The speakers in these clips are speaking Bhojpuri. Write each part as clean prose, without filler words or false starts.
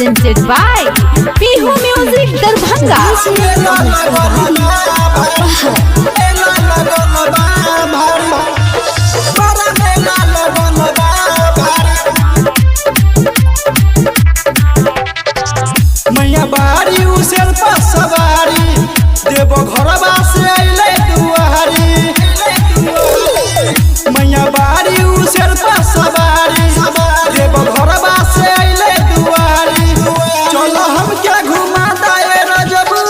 presented by Pihu Music मैया बारी उसेल पर सवारी देवो घरवा से अइले दुआरी। मैया बारी उसेल पर सवारी देवो घरवा से अइले दुआरी। चलो हमके घुमा दाए रजबू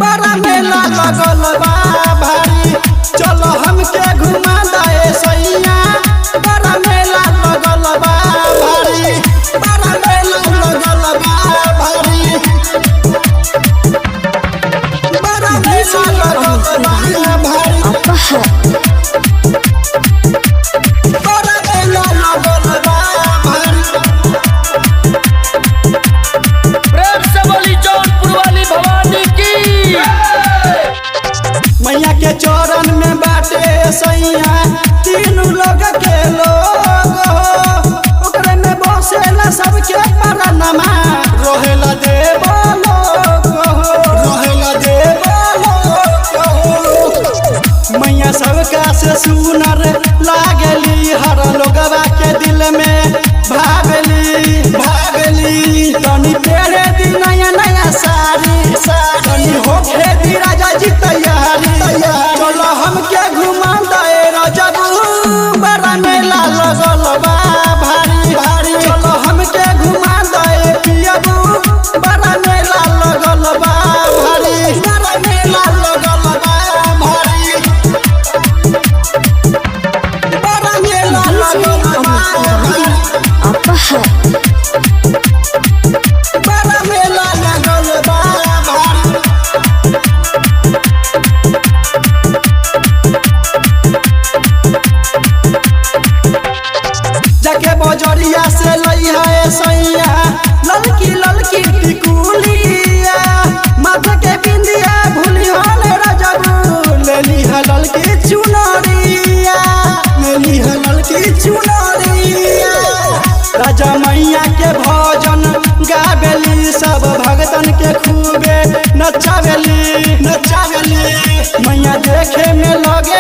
बड़ा मेला लगल बा भारी। चलो हमके घुमा दाए सैया बड़ा मेला लगल बा भारी। बड़ा मेला लगल बा भारी। बड़ा मेला लगल बा भारी। बड़ा मेला लगल बा भारी। प्रेम से बोली जौनपुर वाली भवानी की। मैया के चरण में बाटे सैया तीनों लोग के लोग ओकरे में बसेला सबके परनमा रोहेला देवो लोग रोहेला देवो लोग। मैया सबका से सुनर लागली हर लोगवा के दिल में भागली भागली। तनी तेरे दिन नया नया सारी तनी होखे दी राजा जी तैयारी। चलो हमके घुमा दे रजबू बड़ा मेला लगल बा भारी भारी। चलो हमके घुमा दे पियबू बड़ा मेला लगल बा भारी। बड़ा मेला लगल बा भारी। बड़ा मेला लगल बा भारी। बड़ा मेला लगल बा भारी। जाके बजरिया से लइहा सैया ललकी ललकी टिकुलिया। माथा के बिंदिया भूलिहा ले रजबू ले लिहा ललकी चुनरिया ले लिहा ललकी चुनरिया। राजा मैया के भजन गावेली सब भगतन के खूबे नचावेली नचावेली। मैया देखे में लगे